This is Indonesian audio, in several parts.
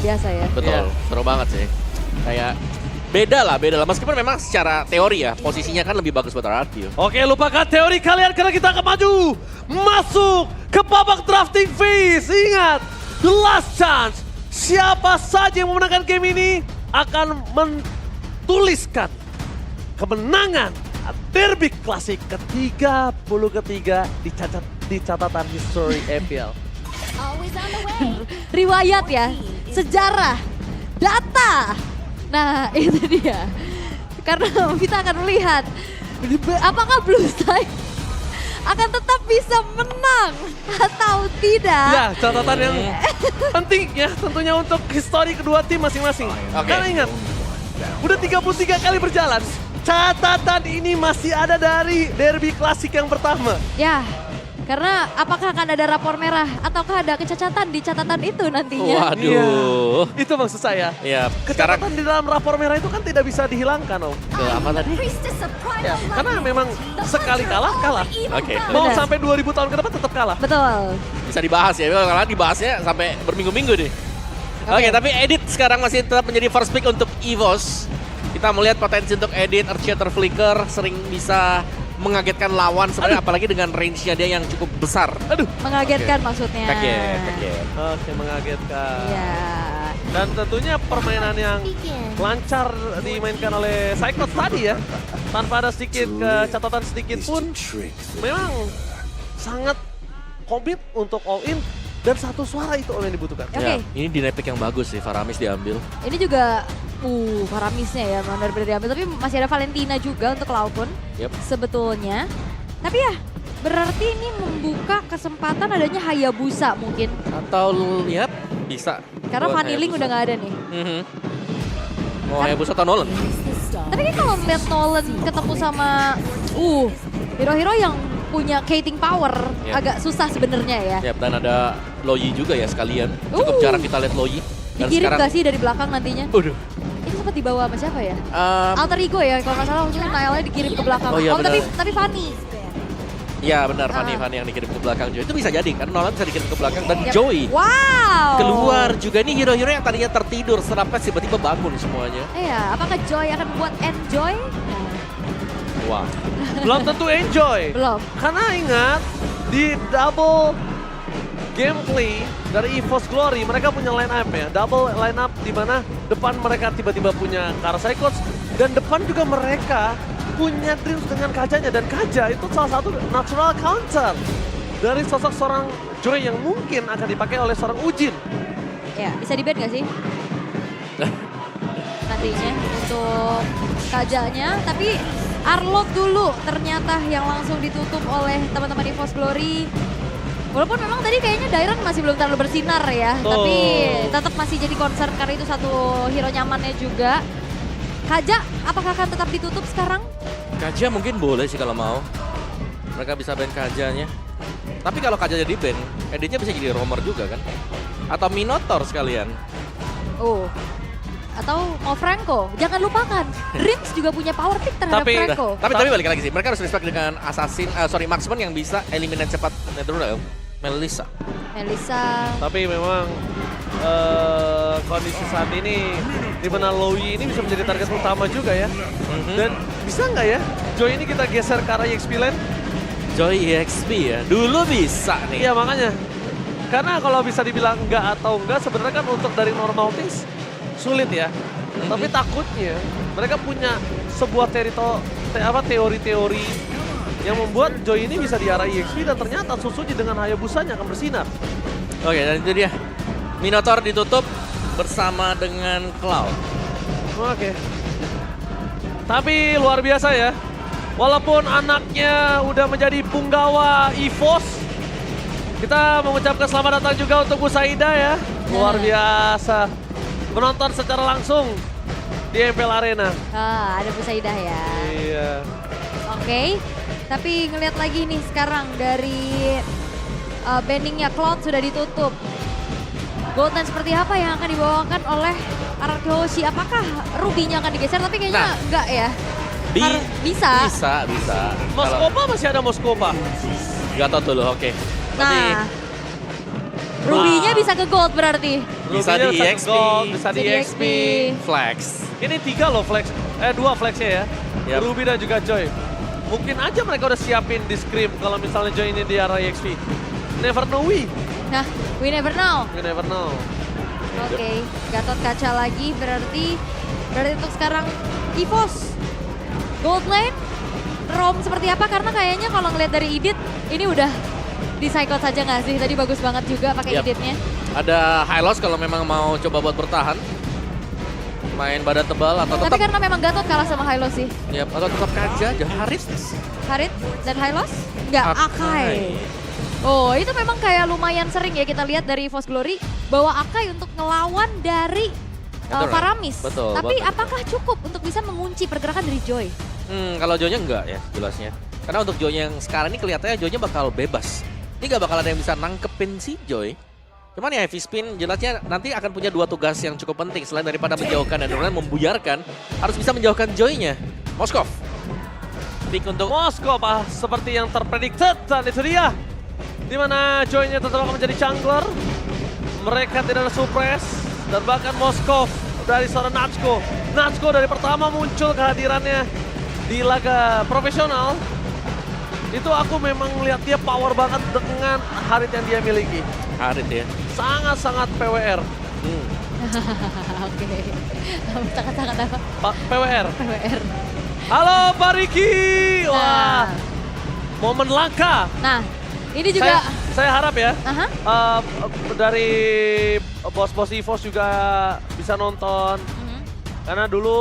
biasa ya. Betul, seru banget sih. Kayak beda lah. Meskipun memang secara teori ya, posisinya kan lebih bagus buat RRQ. Oke, lupakan teori kalian karena kita akan maju. Masuk ke babak drafting phase. Ingat, the last chance. Siapa saja yang memenangkan game ini akan menuliskan kemenangan derby klasik ke-33 di catatan history EPL. Riwayat ya, sejarah, data. Nah itu dia. Karena kita akan melihat apakah Blue Sky akan tetap bisa menang atau tidak. Ya, catatan yang penting ya tentunya untuk histori kedua tim masing-masing. Karena ingat, udah 33 kali berjalan. Catatan ini masih ada dari derby klasik yang pertama. Ya, karena apakah akan ada rapor merah ataukah ada kecacatan di catatan itu nantinya? Waduh. Ya, itu maksud saya. Ya, Kecacatan di dalam rapor merah itu kan tidak bisa dihilangkan, Om. apa tadi? Ya, karena memang sekali kalah. Oke. Mau Benar. sampai 2000 tahun ke depan tetap kalah. Betul. Bisa dibahas ya, karena dibahasnya sampai berminggu-minggu deh. Oke, tapi Edit sekarang masih tetap menjadi first pick untuk EVOS. Kita melihat potensi untuk Edit, Earthshatter Flicker sering bisa mengagetkan lawan sebenarnya, apalagi dengan range-nya dia yang cukup besar. Aduh. Mengagetkan maksudnya. Kaget. Oke, mengagetkan. Iya. Dan tentunya permainan yang lancar dimainkan oleh Psychot tadi ya. Tanpa ada sedikit catatan sedikit pun. Memang sangat komit untuk all in. Dan satu suara itu yang dibutuhkan. Oke. Ya, ini dynamic yang bagus sih, Faramis diambil. Ini juga Faramisnya ya benar-benar diambil. Tapi masih ada Valentina juga untuk Cloud9 sebetulnya. Tapi ya berarti ini membuka kesempatan adanya Hayabusa mungkin. Atau lu lihat bisa. Karena buat Vanilling Hayabusa. udah nggak ada nih. Mau Hayabusa atau Nolan? Tapi kan kalau melihat Nolan ketemu sama hero-hero yang punya skating power agak susah sebenarnya ya. Ya, dan ada Loyi juga ya sekalian. Cukup jarang kita lihat Loyi. Dan Dikirim sekarang, gak sih dari belakang nantinya? Waduh. Itu sempat dibawa sama siapa ya? Alter Ego ya kalau nggak salah maksudnya Nailnya dikirim ke belakang. Oh iya, benar. tapi Fanny. Iya benar, Fanny yang dikirim ke belakang Joy. Itu bisa jadi kan, Nolan bisa dikirim ke belakang dan Joy Wow. keluar juga. Ini hero-hero yang tadinya tertidur, serapnya tiba-tiba bangun semuanya. Iya, apakah Joy akan buat enjoy? Wah. Belum tentu enjoy. Belum. Karena ingat, di double gameplay dari EVOS Glory, mereka punya line up ya. Double line up di mana depan mereka tiba-tiba punya Kara Psychots. Dan depan juga mereka punya Dreams dengan Kajanya. Dan Kaja itu salah satu natural counter dari sosok seorang Joy yang mungkin akan dipakai oleh seorang Ujin. Ya, bisa di-ban gak sih? Nantinya untuk Kajanya, tapi Arlot dulu ternyata yang langsung ditutup oleh teman-teman EVOS Glory. Walaupun memang tadi kayaknya Dairon masih belum terlalu bersinar ya, tapi tetap masih jadi concern karena itu satu hero nyamannya juga. Kaja, apakah akan tetap ditutup sekarang? Kaja mungkin boleh sih kalau mau. Mereka bisa ban Kajanya. Tapi kalau Kaja jadi ban, Editnya bisa jadi roamer juga kan? Atau Minotaur sekalian. Atau mau Franco, jangan lupakan Dreams juga punya power pick terhadap Franco. Tapi balik lagi sih, mereka harus respect dengan Marksman yang bisa eliminate cepat Netherrealm, Melissa. Tapi memang kondisi saat ini di mana Loyi ini bisa menjadi target utama juga ya. Dan bisa nggak ya Joy ini kita geser ke arah EXP lane? Joy EXP ya, dulu bisa nih. Iya makanya. Karena kalau bisa dibilang enggak atau enggak sebenarnya kan untuk dari normal things sulit ya. Tapi takutnya mereka punya sebuah teori-teori yang membuat Joy ini bisa diarah EXP dan ternyata Susuji dengan Hayabusanya akan bersinar. Oke, dan itu dia. Minotaur ditutup bersama dengan Cloud. Oke. Tapi luar biasa ya. Walaupun anaknya udah menjadi punggawa EVOS, kita mengucapkan selamat datang juga untuk Bu Saida ya. Luar biasa. Menonton secara langsung di MPL Arena. Ada Bu Saidah ya. Iya. Oke, tapi ngeliat lagi nih sekarang dari banningnya Cloud sudah ditutup. Goldline seperti apa yang akan dibawakan oleh RRQ Hoshi? Apakah Ruby-nya akan digeser? Tapi kayaknya enggak ya. Bisa. Moskova masih ada Moskova. Gatot dulu, oke. Nah, Ruby-nya bisa ke gold berarti. Bisa Ruby-nya di ke EXP. gold, bisa di Bisa di EXP. Flex. Ini 3 loh flex, 2 flexnya ya. Yap. Ruby dan juga Joy. Mungkin aja mereka udah siapin di scrim kalau misalnya Joy ini di arah EXP. Never know Nah, we never know. you never know. Oke, Gatot kaca lagi berarti untuk sekarang EVOS gold lane Rom seperti apa? Karena kayaknya kalau ngeliat dari edit ini udah di cycle saja nggak sih? Tadi bagus banget juga pakai Yap. editnya. Ada high loss kalau memang mau coba buat bertahan. Main badan tebal atau Tapi tetap karena memang Gatot kalah sama Hylo sih. atau tetap kaja aja Haris. Harit dan Hylos? Enggak, Akai. Oh, itu memang kayak lumayan sering ya kita lihat dari EVOS Glory bawa Akai untuk ngelawan dari Betul, Faramis. betul, Tapi betul. apakah cukup untuk bisa mengunci pergerakan dari Joy? Kalau Joy-nya enggak ya jelasnya. Karena untuk Joy yang sekarang ini kelihatannya Joy-nya bakal bebas. Ini nggak bakal ada yang bisa nangkepin si Joy. Cuman ya heavy spin jelasnya nanti akan punya 2 tugas yang cukup penting. Selain daripada menjauhkan dan kemudian membuyarkan, harus bisa menjauhkan Joy-nya. Moskov. Pick untuk Moskov seperti yang terpredikted dan itu dia. Dimana Joy-nya tetap akan menjadi jungler. Mereka tidak ada suppress dan bahkan Moskov dari seorang Natsuko. Natsuko dari pertama muncul kehadirannya di laga profesional. Itu aku memang melihat dia power banget dengan Harit yang dia miliki. Harit ya. Sangat-sangat PWR. Oke. Sangat-sangat apa? PWR. PWR. Halo Pak Riki. Wah, Nah, momen langka. nah, ini juga Saya harap ya. Aha. Dari bos-bos EVOS juga bisa nonton. Mhm. Karena dulu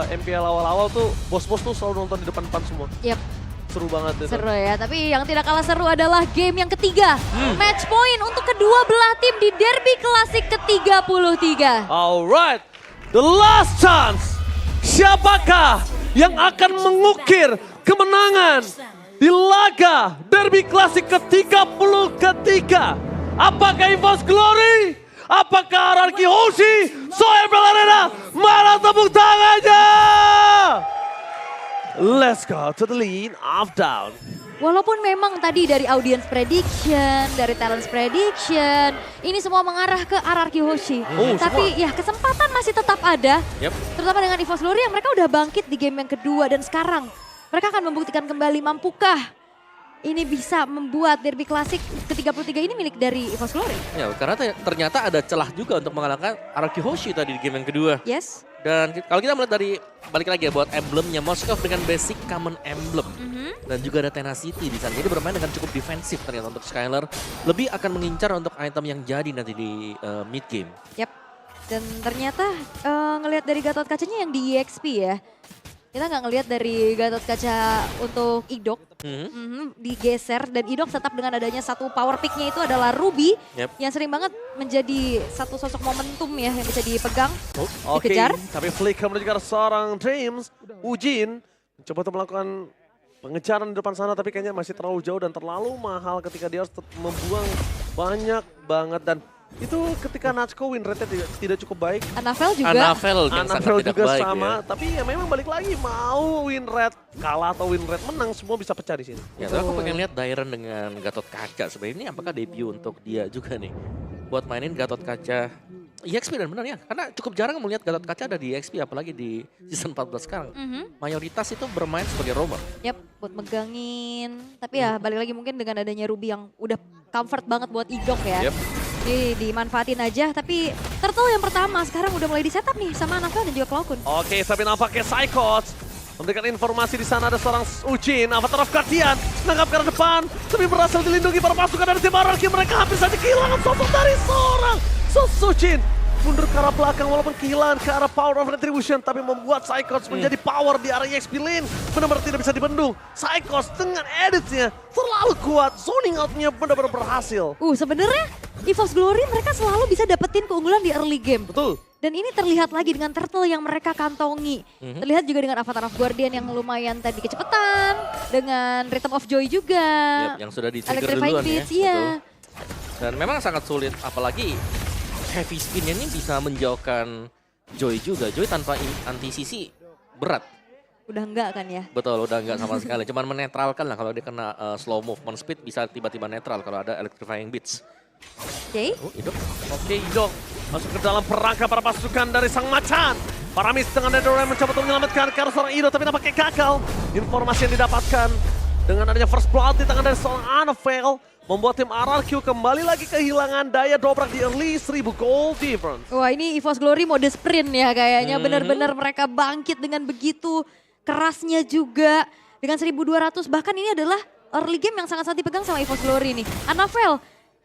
MPL awal-awal tuh bos-bos tuh selalu nonton di depan-depan semua. Yap, Seru banget itu. seru ya. Tapi yang tidak kalah seru adalah game yang ketiga. Match point untuk kedua belah tim di Derby Klasik ke-33. Alright, the last chance. Siapakah yang akan mengukir kemenangan di laga Derby Klasik ke-33? Apakah EVOS Glory? Apakah RRQ Hoshi? Soebel Arena, mana tepuk tangannya? Let's go to the lead of down. Walaupun memang tadi dari audience prediction, dari talent prediction, ini semua mengarah ke RRQ Hoshi. Tapi ya kesempatan masih tetap ada, Yep. terutama dengan EVOS Glory yang mereka udah bangkit di game yang kedua. Dan sekarang mereka akan membuktikan kembali mampukah ini bisa membuat Derby Klasik ke-33 ini milik dari EVOS Glory. Ya, karena ternyata ada celah juga untuk mengalahkan RRQ Hoshi tadi di game yang kedua. Yes. Dan kalau kita melihat dari, balik lagi ya buat emblemnya Moskov dengan basic common emblem. Dan juga ada tenacity di sana. Jadi bermain dengan cukup defensif ternyata untuk Skylar. Lebih akan mengincar untuk item yang jadi nanti di mid game. Yap. Dan ternyata ngelihat dari Gatot kacanya yang di EXP ya. Kita nggak ngelihat dari Gatot kaca untuk Idok. Digeser dan Idok tetap dengan adanya satu power picknya itu adalah Ruby. Yep. Yang sering banget menjadi satu sosok momentum ya yang bisa dipegang. Oke, Dikejar. tapi Flicker menuju ke arah seorang Dreams. Ujin mencoba untuk melakukan pengejaran di depan sana, tapi kayaknya masih terlalu jauh dan terlalu mahal ketika dia harus membuang banyak banget. Dan itu ketika Natsuko win rate-nya tidak cukup baik. Anavel juga. Anavel yang sangat Anavel tidak juga baik sama, ya. tapi ya memang balik lagi mau win rate kalah atau win rate menang semua bisa pecah di sini. Ya, tapi aku pengen lihat Dairon dengan Gatot Kaca. Sebenarnya ini apakah debut untuk dia juga nih? Buat mainin Gatot Kaca EXP dan benar ya. Karena cukup jarang melihat Gatot Kaca ada di EXP apalagi di season 14 sekarang. Mayoritas itu bermain sebagai roamer. Yap, buat megangin. Tapi ya balik lagi mungkin dengan adanya Ruby yang udah comfort banget buat Idok ya. Yep. Jadi dimanfaatin aja, tapi Turtle yang pertama sekarang udah mulai di setup nih sama Anavel dan juga Cloudkun. Oke, tapi nampaknya Psychots memberikan informasi di sana ada seorang Ujin, Avatar of Guardian, menangkap ke arah depan, tapi berhasil dilindungi para pasukan dari tim RRQ. Mereka hampir saja kehilangan sosok dari seorang Ujin. Mundur ke arah belakang walaupun kehilangan ke arah power of retribution, tapi membuat Psychots menjadi power di area EXP lane. Benar-benar tidak bisa dibendung. Psychots dengan editnya terlalu kuat, zoning outnya benar-benar berhasil. Sebenarnya EVOS Glory mereka selalu bisa dapetin keunggulan di early game. Betul. Dan ini terlihat lagi dengan Turtle yang mereka kantongi. Terlihat juga dengan Avatar of Guardian yang lumayan tadi kecepatan. Dengan Rhythm of Joy juga. Yep, yang sudah di-trigger Electrifying duluan ya. Beats, iya. Betul. Dan memang sangat sulit, apalagi heavy spinnya ini bisa menjauhkan Joy juga. Joy tanpa anti-CC berat. Udah enggak kan ya? Betul, udah nggak sama sekali. Cuman menetralkan lah kalau dia kena slow movement speed bisa tiba-tiba netral kalau ada electrifying beats. Oke. Hidup. Oke, Idok masuk ke dalam perangkap para pasukan dari Sang Macan. Paramis dengan Netherrealm mencoba untuk menyelamatkan ke arah seorang Idok, tapi nampaknya gagal. Informasi yang didapatkan dengan adanya first blood di tangan dari seorang Annabelle membuat tim RRQ kembali lagi kehilangan daya dobrak di early 1000 gold difference. Wah, ini EVOS Glory mode sprint ya kayaknya. Benar-benar mereka bangkit dengan begitu kerasnya juga. Dengan 1200, bahkan ini adalah early game yang sangat-sangat dipegang sama EVOS Glory nih. Annabelle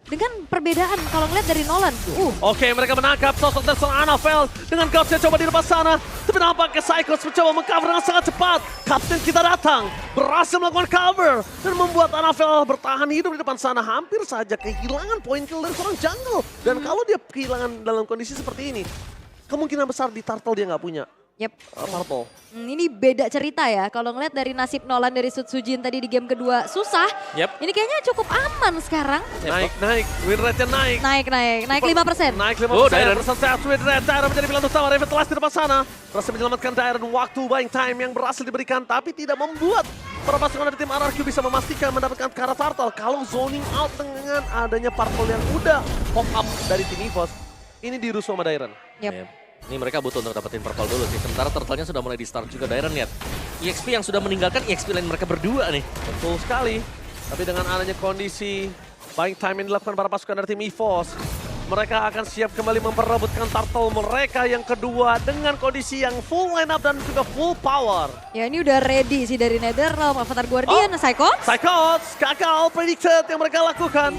dengan perbedaan kalau ngeliat dari Nolan. Oke, mereka menangkap sosok dari seorang Annabelle dengan Gauss yang coba di depan sana. Tapi nampaknya Cyclops mencoba meng-cover dengan sangat cepat. Kapten kita datang, berhasil melakukan cover dan membuat Annabelle bertahan hidup di depan sana. Hampir saja kehilangan point kill dari seorang jungle. Dan kalau dia kehilangan dalam kondisi seperti ini, kemungkinan besar di Turtle dia nggak punya. Yep. Purple. Ini beda cerita ya. Kalau ngeliat dari nasib Nolan dari Sutsujin tadi di game kedua susah. Yep. Ini kayaknya cukup aman sekarang. Naik, win rate-nya naik. Naik 5%. Naik 5%. Oh, Dairon. Persen win rate. Dairon menjadi pilihan utama. Raven telas di depan sana. Berhasil menyelamatkan Dairon. Waktu buying time yang berhasil diberikan. Tapi tidak membuat para pasukan dari tim RRQ bisa memastikan mendapatkan ke arah Turtle. Kalau zoning out dengan adanya Purple yang udah pop up dari tim EVOS. Ini dirusuh sama Dairon. Yep. Ini mereka butuh untuk dapetin purple dulu sih. Sementara turtle-nya sudah mulai di start juga. Dairon lihat. EXP yang sudah meninggalkan EXP lain mereka berdua nih. Betul sekali. Tapi dengan adanya kondisi buying time yang dilakukan para pasukan dari tim EVOS, mereka akan siap kembali memperebutkan Turtle mereka yang kedua dengan kondisi yang full lineup dan juga full power. Ya ini udah ready sih dari Netherrealm, Avatar Guardian, Psychops. Psychops, gagal predicted yang mereka lakukan.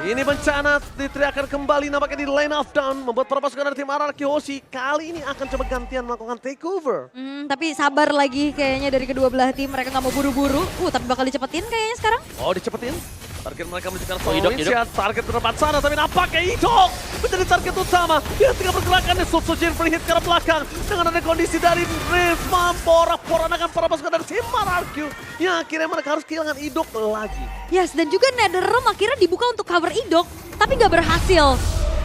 Ini bencana diteriakan kembali nampaknya di lane of down, membuat para pasukan dari tim RRQ Hoshi kali ini akan coba gantian melakukan takeover. Tapi sabar lagi kayaknya dari kedua belah tim, mereka nggak mau buru-buru. Tapi bakal dicepetin kayaknya sekarang. Oh, dicepetin. Target mereka menunjukkan Idok. target di depan sana, tapi nampaknya Idok menjadi target utama. Dia tinggal pergerakannya, Sutsujin free hit ke arah belakang. Dengan ada kondisi dari Rift, porak-porandakan para pasukan dari tim RRQ. Yang akhirnya mereka harus kehilangan Idok lagi. Yes, dan juga Netherrealm akhirnya dibuka untuk cover Idok, tapi nggak berhasil.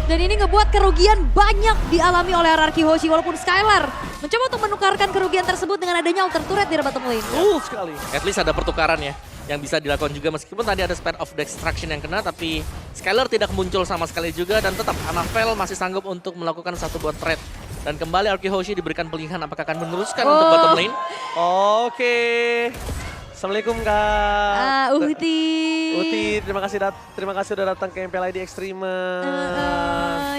Dan ini ngebuat kerugian banyak dialami oleh RRQ Hoshi, walaupun Skylar mencoba untuk menukarkan kerugian tersebut dengan adanya alter turret di bottom lane. Sekali. At least ada pertukaran ya. Yang bisa dilakukan juga meskipun tadi ada span of destruction yang kena, tapi Skylar tidak muncul sama sekali juga dan tetap Annabelle masih sanggup untuk melakukan satu buah trade. Dan kembali RRQ Hoshi diberikan pilihan apakah akan meneruskan untuk bottom lane. Oke. Assalamualaikum Kak. Uti, terima kasih udah datang ke MPL ID Extremer.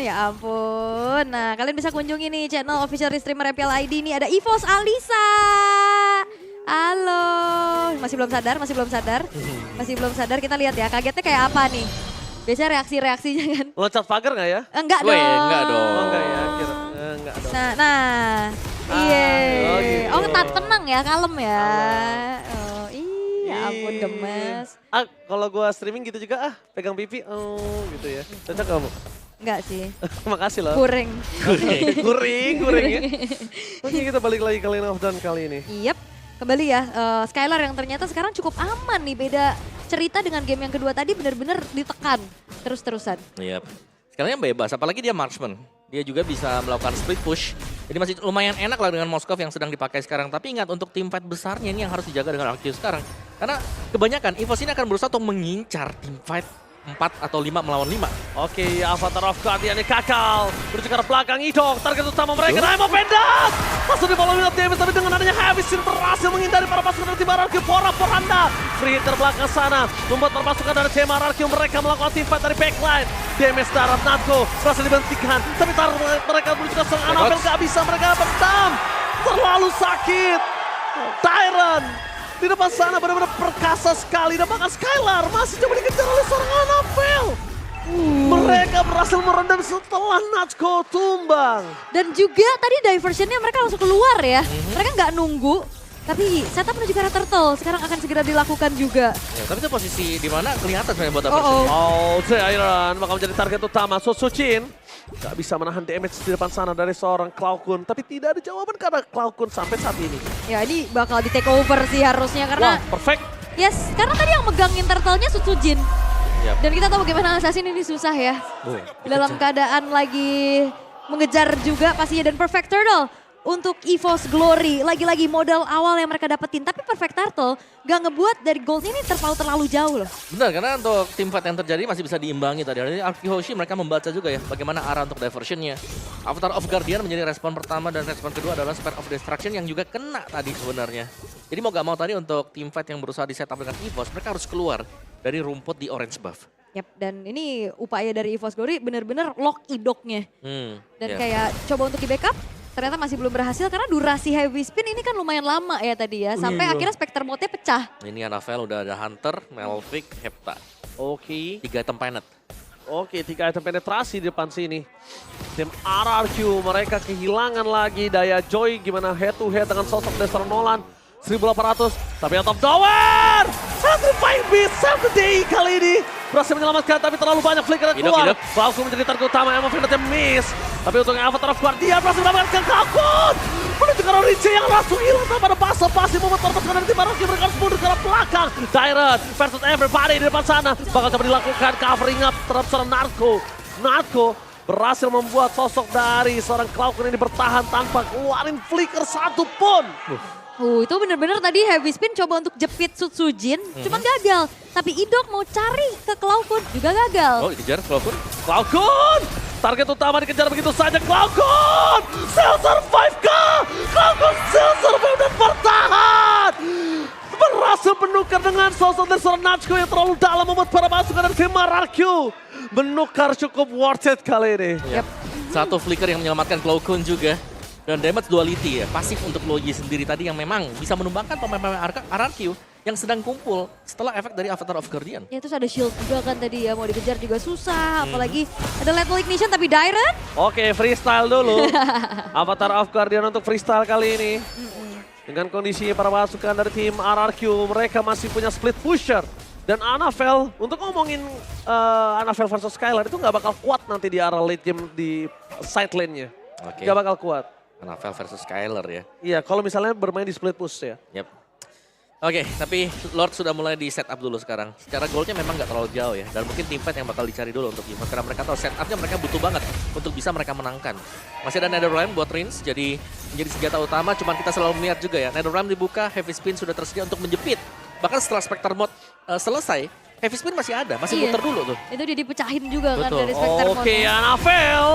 ya ampun. Nah, kalian bisa kunjungi nih channel official streamer MPL ID ini ada EVOS Alisa. Halo, masih belum sadar. Kita lihat ya, kagetnya kayak apa nih? Biasanya reaksi-reaksinya kan. Loncat pagar nggak ya? Enggak Weh, dong. enggak dong. Oh enggak ya, enggak dong. Nah. Iya. Oh, gitu. Tenang ya, kalem ya. Ya ampun gemes. Kalau gua streaming gitu juga pegang pipi, gitu ya. Cocok kamu? Enggak sih. Makasih loh. Kuring. Kuring ya. Oke, kita balik lagi ke Lane of Dawn kali ini. Yep. Kembali ya, Skylar yang ternyata sekarang cukup aman nih. Beda cerita dengan game yang kedua tadi, benar-benar ditekan terus-terusan. Iya. Sekarang bebas, apalagi dia marksman. Dia juga bisa melakukan split push. Jadi masih lumayan enak lah dengan Moskov yang sedang dipakai sekarang. Tapi ingat untuk tim fight besarnya ini yang harus dijaga dengan RRQ sekarang. Karena kebanyakan EVOS ini akan berusaha untuk mengincar tim fight 4 atau 5 melawan 5. Oke, Avatar of Guardian kakal. Menuju ke arah belakang Idok, target utama mereka. Naimo pendas! Masuk di bawah minute damage, tapi dengan adanya Heavy Sin berhasil menghindari para pasukan dari tim RRQ. Poranda. Free hit terbelakang sana. Membuat para pasukan dari tim RRQ mereka melakukan team fight dari backline. DMS darat Natko berhasil dibentikan. Tapi mereka menuju ke seorang Annabelle, gak bisa mereka berdam. Terlalu sakit. Tyron di depan sana benar-benar perkasa sekali. Dan bahkan Skylar masih coba dikejar oleh seorang Annabelle. Mereka berhasil merendam setelah Natsko tumbang. Dan juga tadi diversionnya mereka langsung keluar ya. Mereka nggak nunggu. Tapi setup menuju ke arah Turtle sekarang akan segera dilakukan juga. Ya, tapi itu posisi di mana kelihatan sebenarnya buat apa? Tyron bakal menjadi target utama. Sutsujin gak bisa menahan damage di depan sana dari seorang Cloud. Tapi tidak ada jawaban karena Cloud sampai saat ini. Ya ini bakal di take over sih harusnya karena... Wah, perfect. Yes, karena tadi yang megangin Turtle-nya Sutsujin. Yep. Dan kita tahu bagaimana Assassin ini susah ya. Dalam keadaan lagi mengejar juga pastinya dan Perfect Turtle. untuk EVOS Glory. Lagi-lagi modal awal yang mereka dapetin. Tapi Perfect Turtle gak ngebuat dari gold ini terlalu jauh loh. Benar, karena untuk tim fight yang terjadi masih bisa diimbangi tadi. Jadi Arkihoshi mereka membaca juga ya bagaimana arah untuk diversionnya. Avatar of Guardian menjadi respon pertama dan respon kedua adalah Spare of Destruction yang juga kena tadi sebenarnya. Jadi mau gak mau tadi untuk tim fight yang berusaha di setup dengan EVOS, mereka harus keluar dari rumput di orange buff. Yap, dan ini upaya dari EVOS Glory bener-bener lock idoknya. Dan kayak coba untuk di-backup, ternyata masih belum berhasil karena durasi heavy spin ini kan lumayan lama ya tadi ya. Sampai akhirnya Spectre mode-nya pecah. Ini Anavel udah ada Hunter, Melvick, Hepta. Oke. 3 item Planet. Oke, 3 item penetrasi di depan sini. Tim RRQ mereka kehilangan lagi daya Joy gimana head to head dengan sosok Destra Nolan. 1800, tapi out of nowhere! Satu fight beat, satu day kali ini. Berhasil menyelamatkan, tapi terlalu banyak flicker yang keluar. Langsung menjadi target utama, Emma Finetnya miss. Tapi untungnya Avatar of Guardian berhasil mendapatkan Kalkun. Menunjukkan Orince yang langsung hilang tanpa ada basa-basi. Momen terpesona dari tim RRQ, mereka harus mundur ke arah belakang. Direct versus everybody di depan sana. Bakal coba dilakukan covering up terhadap seorang Narco. Narco berhasil membuat sosok dari seorang Kalkun ini bertahan tanpa keluarin flicker satupun. Itu bener-bener tadi heavy spin coba untuk jepit Sutsujin, cuman gagal. Tapi Idok mau cari ke Cloudkun juga gagal. Oh, dikejar Cloudkun. Cloudkun! Target utama dikejar begitu saja Cloudkun! Still survive kah? Cloudkun still survive dan bertahan! Berhasil menukar dengan sosok dari seorang Nachko yang terlalu dalam membuat para pasukan dari tim RRQ. Menukar cukup worth it kali ini. Yep. Satu flicker yang menyelamatkan Cloudkun juga. Dan damage duality ya, pasif untuk Logi sendiri tadi yang memang bisa menumbangkan pemain-pemain RRQ yang sedang kumpul setelah efek dari Avatar of Guardian. Ya terus ada shield juga kan tadi ya, mau dikejar juga susah. Apalagi ada lethal ignition tapi Direct. Oke, freestyle dulu. Avatar of Guardian untuk freestyle kali ini. Dengan kondisi para pasukan dari tim RRQ, mereka masih punya split pusher. Dan Anavel, untuk ngomongin Anavel versus Skylar itu nggak bakal kuat nanti di arah late game di side lane-nya. Nggak bakal kuat. Anavel versus Skylar ya. Iya, kalau misalnya bermain di split push ya. Yep. Oke, tapi Lord sudah mulai di setup dulu sekarang. Secara goalnya memang nggak terlalu jauh ya. Dan mungkin tim fight yang bakal dicari dulu untuk EVOS. Karena mereka tahu setupnya mereka butuh banget untuk bisa mereka menangkan. Masih ada Netherrealm buat Rins, jadi menjadi senjata utama. Cuman kita selalu melihat juga ya, Netherrealm dibuka, Heavy Spin sudah tersedia untuk menjepit. Bahkan setelah Spectre mode selesai, Heavy Spin masih ada, masih muter dulu tuh. Itu dia dipecahin juga kan Betul. dari Spectre mode. Oke, Anavel.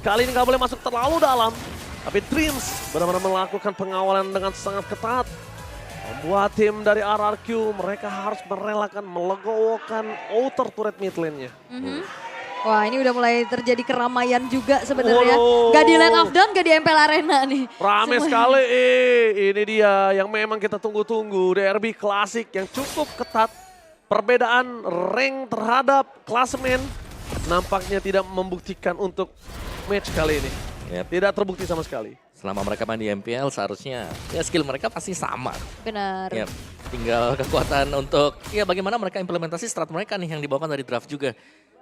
Kali ini nggak boleh masuk terlalu dalam. Tapi Dreams benar-benar melakukan pengawalan dengan sangat ketat. Membuat tim dari RRQ mereka harus merelakan melegowokan outer turret mid lane-nya. Wah ini udah mulai terjadi keramaian juga sebenarnya. Gak di Land of Dawn, gak di MPL Arena nih. Rame sekali, ini dia yang memang kita tunggu-tunggu. DRB klasik yang cukup ketat. Perbedaan rank terhadap klasemen nampaknya tidak membuktikan untuk match kali ini. Tidak terbukti sama sekali. Selama mereka main di MPL seharusnya ya skill mereka pasti sama. Benar. Yep. Tinggal kekuatan untuk ya bagaimana mereka implementasi strat mereka nih yang dibawakan dari draft juga.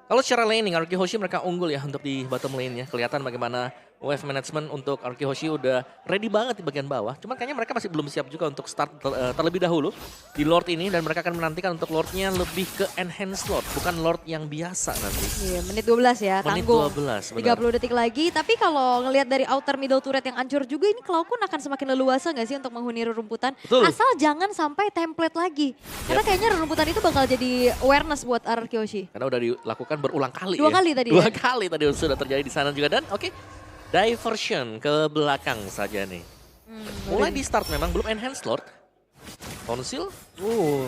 Kalau secara laning Arkihoshi mereka unggul ya untuk di bottom lane-nya. Kelihatan bagaimana wave management untuk Arkihoshi udah ready banget di bagian bawah. Cuman kayaknya mereka masih belum siap juga untuk start terlebih dahulu di Lord ini. Dan mereka akan menantikan untuk Lord-nya lebih ke enhanced Lord. Bukan Lord yang biasa nanti. Iya, menit 12 ya, tanggung. Menit 12, benar. 30 detik lagi. Tapi kalau ngelihat dari outer middle turret yang hancur juga, ini Cloudkun akan semakin leluasa gak sih untuk menghuni rerumputan? Betul. Asal jangan sampai template lagi. Karena kayaknya rerumputan itu bakal jadi awareness buat Arkihoshi. Karena udah dilakukan berulang kali. Dua kali tadi Dua ya? kali tadi sudah terjadi di sana juga. Dan oke, diversion ke belakang saja nih. Mulai di start memang belum enhanced Lord. Konsil.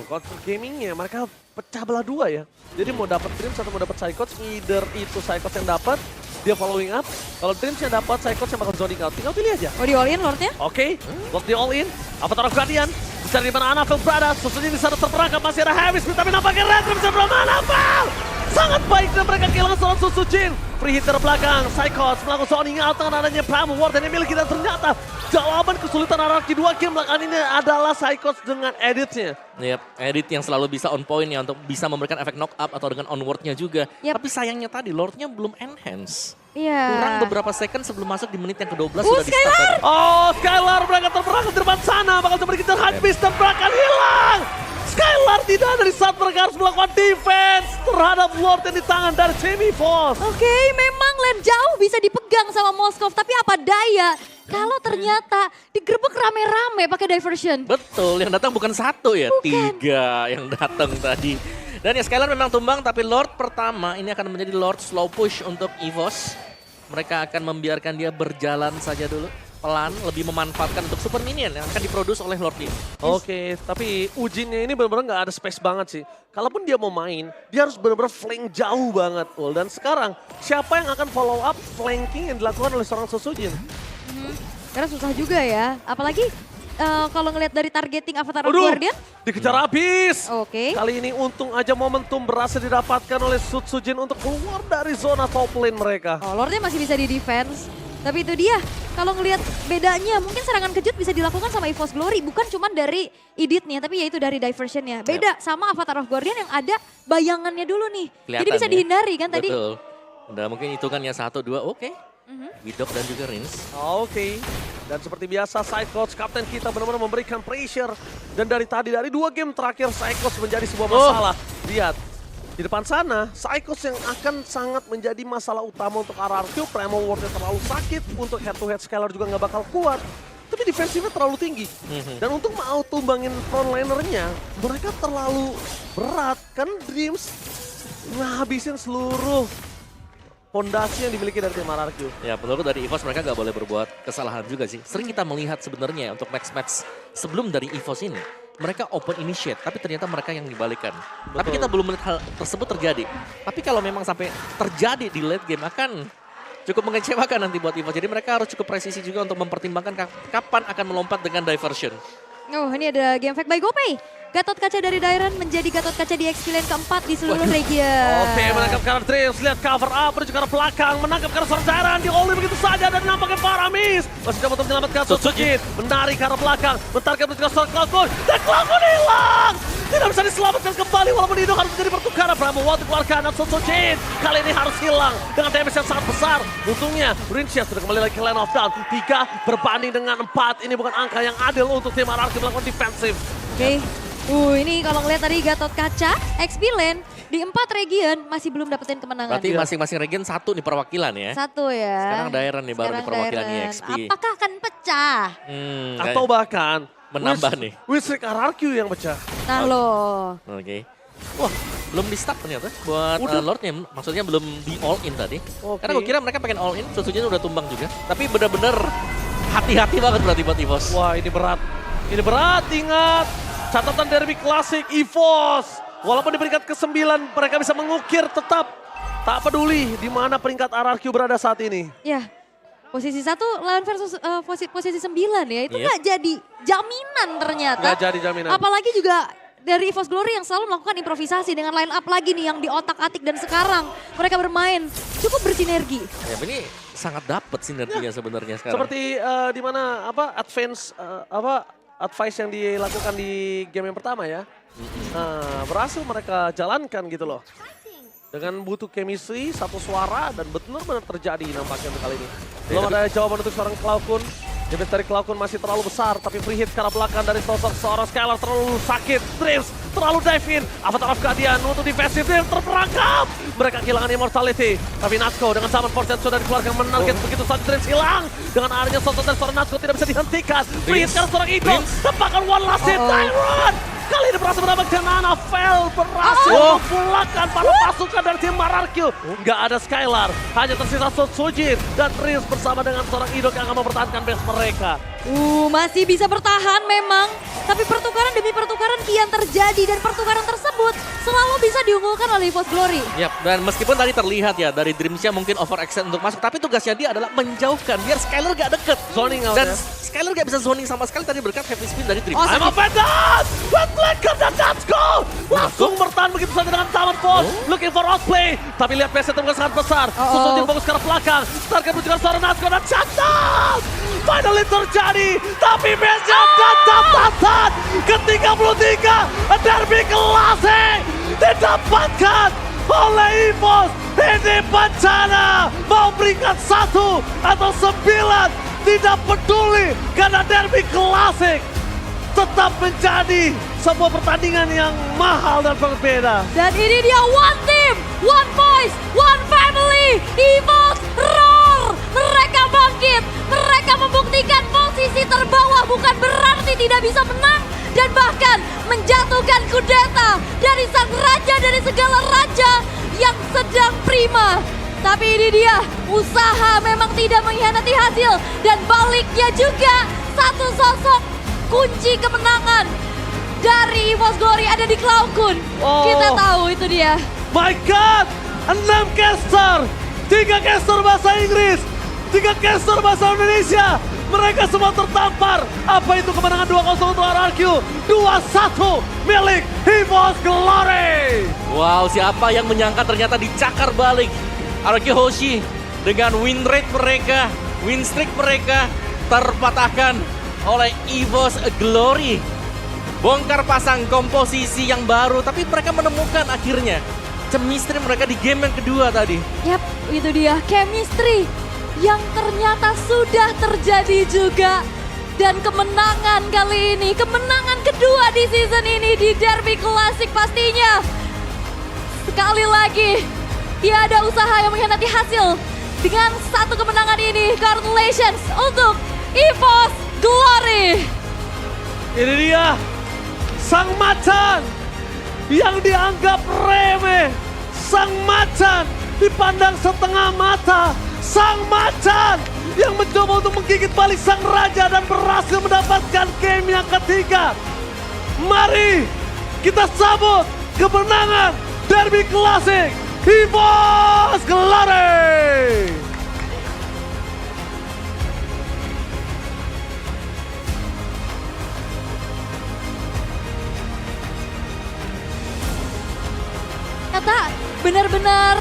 Konsil gamingnya mereka pecah belah dua ya. Jadi mau dapat Dreams atau mau dapat Psychots, either itu Psychots yang dapat, dia following up. Kalau Dreams yang dapat, Psychots yang bakal zoning out. Tinggal pilih aja. Oh di all in Lordnya? Oke, Lord di all in. Avatar of Guardian. Bisa di mana Anavel berada. Susunya di sana terperangkap, masih ada Heavy Spin. Tapi nampaknya Red Dream bisa belum Anavel. Sangat baik dan mereka kehilangan seorang Susujin. Free hit terbelakang, Psychots melakukan zoning out dengan adanya Prime Ward yang dimiliki dan ternyata jawaban kesulitan RRQ 2 game belakangan ini adalah Psychots dengan editnya. Yep, edit yang selalu bisa on point ya untuk bisa memberikan efek knock up atau dengan onwardnya juga. Tapi sayangnya tadi Lordnya belum enhance. Iya. Kurang beberapa second sebelum masuk di menit yang ke-12 sudah di start tadi. Oh, Skylar mereka terperangkap di depan sana. Bakal coba dikejar Hypebeast dan akan hilang. Skylar tidak dari saat mereka harus melakukan defense terhadap Lord yang di tangan dari Tim EVOS. Oke, memang lane jauh bisa dipegang sama Moskov. Tapi apa daya, Kalau ternyata digerebek rame-rame pakai diversion. Betul, yang datang bukan satu ya, tiga yang datang tadi. Dan ya Skylar memang tumbang, tapi Lord pertama ini akan menjadi Lord slow push untuk EVOS. Mereka akan membiarkan dia berjalan saja dulu. Pelan, lebih memanfaatkan untuk super minion yang akan diproduksi oleh Lord ini. Oke, tapi Ujinnya ini benar-benar nggak ada space banget sih. Kalaupun dia mau main, dia harus benar-benar flank jauh banget. Ul. Dan sekarang, siapa yang akan follow up flanking yang dilakukan oleh seorang Sosujin? Karena susah juga ya. Apalagi kalau ngelihat dari targeting Avatar of Aduh, Guardian. dikejar habis. Oke. Kali ini untung aja momentum berhasil didapatkan oleh Sujin untuk keluar dari zona top lane mereka. Oh, Lordnya masih bisa di defense. Tapi itu dia, kalau ngelihat bedanya mungkin serangan kejut bisa dilakukan sama EVOS Glory. Bukan cuma dari editnya, tapi yaitu dari diversionnya. Beda sama Avatar of Guardian yang ada bayangannya dulu nih. Jadi Kelihatan bisa ya. dihindari kan tadi. Betul. Udah mungkin hitungannya 1, 2, oke. Widok dan juga Rins. Oke. Dan seperti biasa, side coach kapten kita benar-benar memberikan pressure. Dan dari tadi, dari 2 game terakhir, side coach menjadi sebuah masalah. Lihat, di depan sana, Psychos yang akan sangat menjadi masalah utama untuk RRQ. Primal Wardnya terlalu sakit, untuk head-to-head Skylar juga nggak bakal kuat. Tapi defensifnya terlalu tinggi. Dan untuk mau tumbangin frontlinernya, mereka terlalu berat. Kan Dreams ngabisin seluruh fondasi yang dimiliki dari tim RRQ. Ya menurut dari EVOS mereka nggak boleh berbuat kesalahan juga sih. Sering kita melihat sebenarnya untuk match-match sebelum dari EVOS ini. Mereka open initiate, tapi ternyata mereka yang dibalikan. Tapi kita belum melihat hal tersebut terjadi. Tapi kalau memang sampai terjadi di late game akan cukup mengecewakan nanti buat EVOS. Jadi mereka harus cukup presisi juga untuk mempertimbangkan kapan akan melompat dengan diversion. Oh, ini ada game fact by GoPay. Gatot kaca dari Dairon menjadi Gatot kaca di XP lane keempat di seluruh region. Oke, menangkap kanan Dreams, lihat cover up, menuju ke arah belakang, menangkap kanan seorang Dairon, di all begitu saja dan nampaknya Paramis. Masih coba untuk menyelamatkan Sojin, menarik ke arah belakang, mentarget menuju ke seorang Cloud, dan Cloud hilang! Tidak bisa diselamatkan kembali walaupun Indo harus menjadi pertukaran. Brahma Wall dikeluarkan dan Sojin kali ini harus hilang dengan damage yang sangat besar. Untungnya Rinsia sudah kembali lagi ke Lane of Dawn. 3 berbanding dengan 4, ini bukan angka yang adil untuk tim RRQ melakukan defensif. Oke. Ini kalau ngelihat tadi Gatot kaca, XP lane di 4 region masih belum dapetin kemenangan. Berarti masing-masing region 1 nih perwakilan ya. 1 ya. Sekarang Dairon nih baru nih perwakilan Dairon. EXP. Apakah akan pecah? Atau bahkan menambah nih. Wizard RRQ yang pecah. Nah loh. Oke. Wah, belum di start ternyata buat Lordnya. Maksudnya belum di all in tadi. Karena gue kira mereka pengen all in, Sosujin udah tumbang juga. Tapi bener-bener hati-hati banget berarti buat EVOS. Wah, ini berat. Ini berat, ingat. Catatan derby klasik EVOS. Walaupun di peringkat ke-9 mereka bisa mengukir tetap tak peduli di mana peringkat RRQ berada saat ini. Ya, posisi 1 lawan versus posisi 9 ya. Itu nggak jadi jaminan ternyata. Nggak jadi jaminan. Apalagi juga dari EVOS Glory yang selalu melakukan improvisasi dengan line up lagi nih yang di otak-atik dan sekarang mereka bermain cukup bersinergi. Ya ini sangat dapet sinerginya sebenarnya sekarang. Seperti di mana advice yang dilakukan di game yang pertama ya. Nah, berhasil mereka jalankan gitu loh. Dengan butuh chemistry, satu suara dan benar-benar terjadi nampaknya untuk kali ini. Belum ada jawaban untuk seorang Cloud. Damage dari Cloud masih terlalu besar, tapi free hit ke arah belakang dari sosok seorang Skylar terlalu sakit. Dreams terlalu dive in. Avatar of Guardian untuk defensive Dreams terperangkap. Mereka kehilangan immortality. Tapi Natsko dengan Summon Force sudah dikeluarkan menarget begitu saja Dreams hilang. Dengan adanya sosok dari seorang Natsko tidak bisa dihentikan. Free hit ke arah seorang Eagle. Tepakan one last hit. Tyron! Kali ini berhasil mendapatkan Anafel, berhasil memulangkan para pasukan dari tim RRQ. Nggak ada Skylar, hanya tersisa Sojin dan Prince bersama dengan seorang Idok yang akan mempertahankan base mereka. Masih bisa bertahan memang. Tapi pertukaran demi pertukaran kian terjadi dan pertukaran tersebut selalu bisa diunggulkan oleh EVOS Glory. Yap, dan meskipun tadi terlihat ya dari Dreamsnya mungkin overextend untuk masuk, tapi tugasnya dia adalah menjauhkan biar Skylar gak deket. Zoning out Dan ya. Skylar gak bisa zoning sama sekali tadi berkat heavy spin dari Dreams. I'm offended! With Blacker dan Natsko! Langsung bertahan begitu saja dengan Summon Force. Looking for outplay. Tapi lihat PS itu sangat besar. Sosok fokus ke arah belakang. Target menunjukkan seorang Natsko dan Chantal! Finally terjadi. Tapi PS-nya tetap tatat. Ke-33 derby klasik didapatkan oleh EVOS. Ini bencana. Mau peringkat 1 atau 9. Tidak peduli karena derby klasik tetap menjadi sebuah pertandingan yang mahal dan berbeda. Dan ini dia one team, one voice, one family. EVOS roar. Mereka bangkit. Mereka membuktikan bisa menang dan bahkan menjatuhkan kudeta dari sang raja dari segala raja yang sedang prima. Tapi ini dia, usaha memang tidak mengkhianati hasil dan baliknya juga satu sosok kunci kemenangan dari EVOS Glory ada di Cloud9. Oh. Kita tahu itu dia. My God, 6 caster, 3 caster bahasa Inggris, 3 caster bahasa Indonesia. Mereka semua tertampar. Apa itu kemenangan 2-0 untuk RRQ? 2-1 milik EVOS Glory. Wow, siapa yang menyangka ternyata dicakar balik RRQ Hoshi dengan win rate mereka, win streak mereka terpatahkan oleh EVOS Glory. Bongkar pasang komposisi yang baru, tapi mereka menemukan akhirnya chemistry mereka di game yang kedua tadi. Yap, itu dia chemistry yang ternyata sudah terjadi juga. Dan kemenangan kali ini, kemenangan kedua di season ini di Derby Classic pastinya. Sekali lagi, tiada usaha yang mengkhianati hasil. Dengan satu kemenangan ini, congratulations untuk EVOS Glory. Ini dia, sang macan yang dianggap remeh. Sang macan dipandang setengah mata. Sang macan yang mencoba untuk menggigit balik sang raja dan berhasil mendapatkan game yang ketiga. Mari kita sambut kemenangan Derby Classic EVOS Glory. Ternyata benar-benar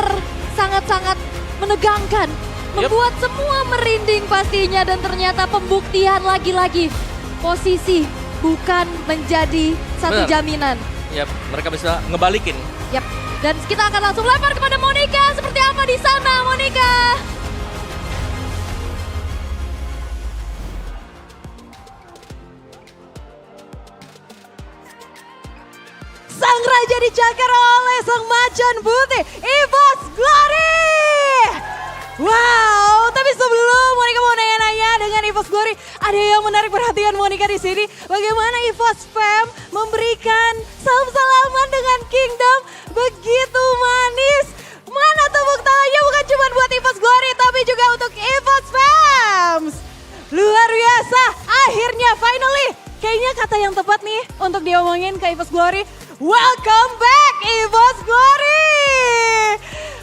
sangat-sangat menegangkan. Membuat semua merinding pastinya dan ternyata pembuktian lagi-lagi. Posisi bukan menjadi satu Benar. jaminan. Yap, mereka bisa ngebalikin. Yap. Dan kita akan langsung lempar kepada Monica. Seperti apa di sana, Monica? Sang raja dicakar oleh sang macan putih, EVOS Glory. Wow, tapi sebelum Monica mau nanya-nanya dengan EVOS Glory, ada yang menarik perhatian Monica di sini. Bagaimana EVOS Fam memberikan salam salaman dengan Kingdom begitu manis. Mana tepuk tangannya bukan cuma buat EVOS Glory, tapi juga untuk EVOS Fams. Luar biasa, akhirnya finally. Kayaknya kata yang tepat nih untuk diomongin ke EVOS Glory. Welcome back EVOS Glory.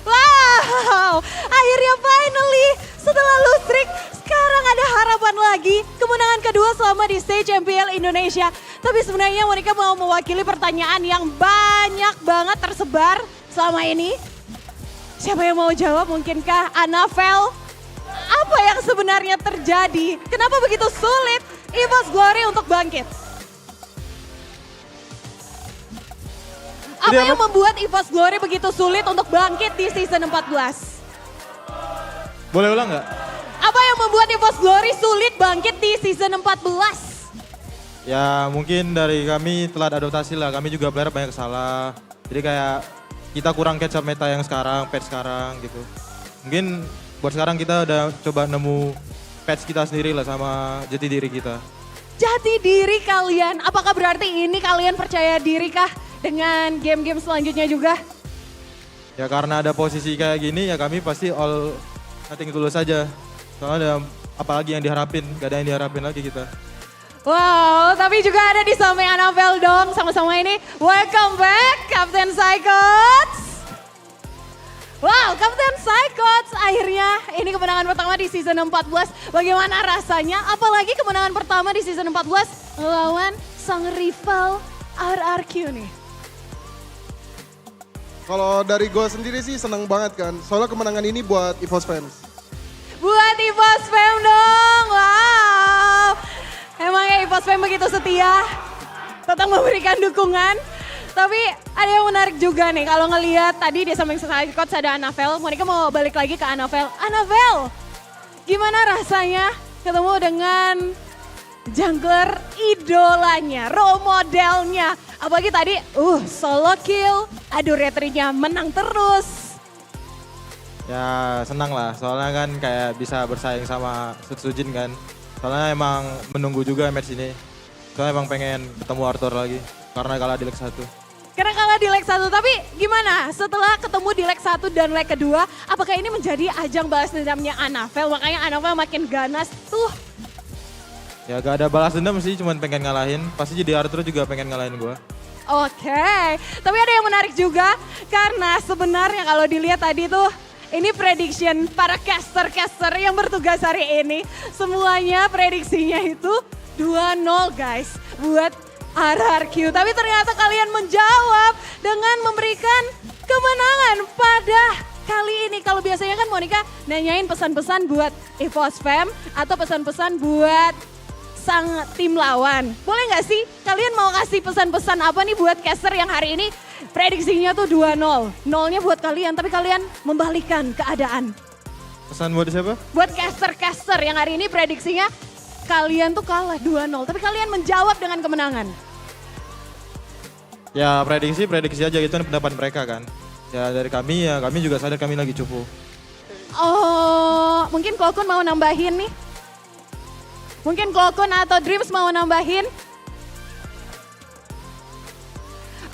Wow, akhirnya finally setelah lustrik sekarang ada harapan lagi. Kemenangan kedua selama di stage MPL Indonesia. Tapi sebenarnya Monica mau mewakili pertanyaan yang banyak banget tersebar selama ini. Siapa yang mau jawab? Mungkinkah Anavel? Apa yang sebenarnya terjadi? Kenapa begitu sulit EVOS Glory untuk bangkit? Apa yang membuat EVOS Glory begitu sulit untuk bangkit di season 14? Boleh ulang nggak? Apa yang membuat EVOS Glory sulit bangkit di season 14? Ya mungkin dari kami telat adaptasi lah, kami juga player banyak salah. Jadi kayak kita kurang catch up meta yang sekarang, patch sekarang gitu. Mungkin buat sekarang kita udah coba nemu patch kita sendiri lah sama jati diri kita. Jati diri kalian, apakah berarti ini kalian percaya diri kah dengan game-game selanjutnya juga? Ya karena ada posisi kayak gini ya kami pasti all nothing tulus saja. Soalnya ada apalagi yang diharapin, gak ada yang diharapin lagi kita. Wow, tapi juga ada di samping Anavel dong sama-sama ini. Welcome back Captain Psychots. Wow, Captain Psychots akhirnya ini kemenangan pertama di season 14. Bagaimana rasanya? Apalagi kemenangan pertama di season 14 melawan sang rival RRQ nih. Kalau dari gue sendiri sih seneng banget kan. Soalnya kemenangan ini buat EVOS fans. Buat EVOS Fam dong, wow. Emangnya EVOS Fam begitu setia, tetap memberikan dukungan. Tapi ada yang menarik juga nih, kalau ngelihat tadi di samping Psychots ada Anavel, Monica mau balik lagi ke Anavel. Anavel, gimana rasanya ketemu dengan jungler idolanya, role modelnya. Apalagi tadi, solo kill, aduh retrinya menang terus. Ya senang lah, soalnya kan kayak bisa bersaing sama Sutsujin kan. Soalnya emang menunggu juga match ini. Soalnya emang pengen ketemu Arthur lagi karena kalah di leg 1. Karena kalah di leg 1, tapi gimana setelah ketemu di leg 1 dan leg kedua, apakah ini menjadi ajang balas dendamnya Anavel? Makanya Anavel makin ganas tuh. Ya gak ada balas dendam sih, cuman pengen ngalahin. Pasti jadi Arthur juga pengen ngalahin gue. Oke, tapi ada yang menarik juga karena sebenarnya kalau dilihat tadi tuh ini prediction para caster-caster yang bertugas hari ini. Semuanya prediksinya itu 2-0 guys buat RRQ. Tapi ternyata kalian menjawab dengan memberikan kemenangan pada kali ini. Kalau biasanya kan Monica nanyain pesan-pesan buat EVOS Fam atau pesan-pesan buat sang tim lawan. Boleh nggak sih kalian mau kasih pesan-pesan apa nih buat caster yang hari ini prediksinya tuh 2-0. Nolnya buat kalian tapi kalian membalikkan keadaan. Pesan buat siapa? Buat caster-caster yang hari ini prediksinya kalian tuh kalah 2-0 tapi kalian menjawab dengan kemenangan. Ya prediksi aja gitu pendapat mereka kan. Ya dari kami ya kami juga sadar kami lagi cupu. Oh, mungkin Klokun mau nambahin nih? Mungkin Klokun atau Dreams mau nambahin?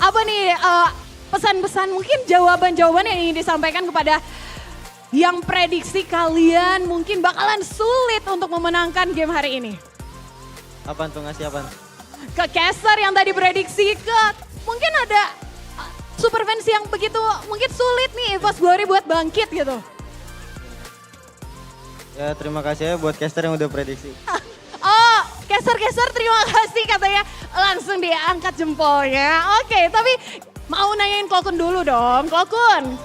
Apa nih pesan-pesan mungkin jawaban-jawaban yang ingin disampaikan kepada yang prediksi kalian mungkin bakalan sulit untuk memenangkan game hari ini? Apaan tuh ngasih apaan? Ke caster yang tadi prediksi ke mungkin ada super fans yang begitu mungkin sulit nih EVOS Glory buat bangkit gitu. Ya terima kasih ya buat caster yang udah prediksi. Oh, caster-caster terima kasih katanya langsung diangkat jempolnya. Oke, tapi mau nanyain Klokun dulu dong. Klokun,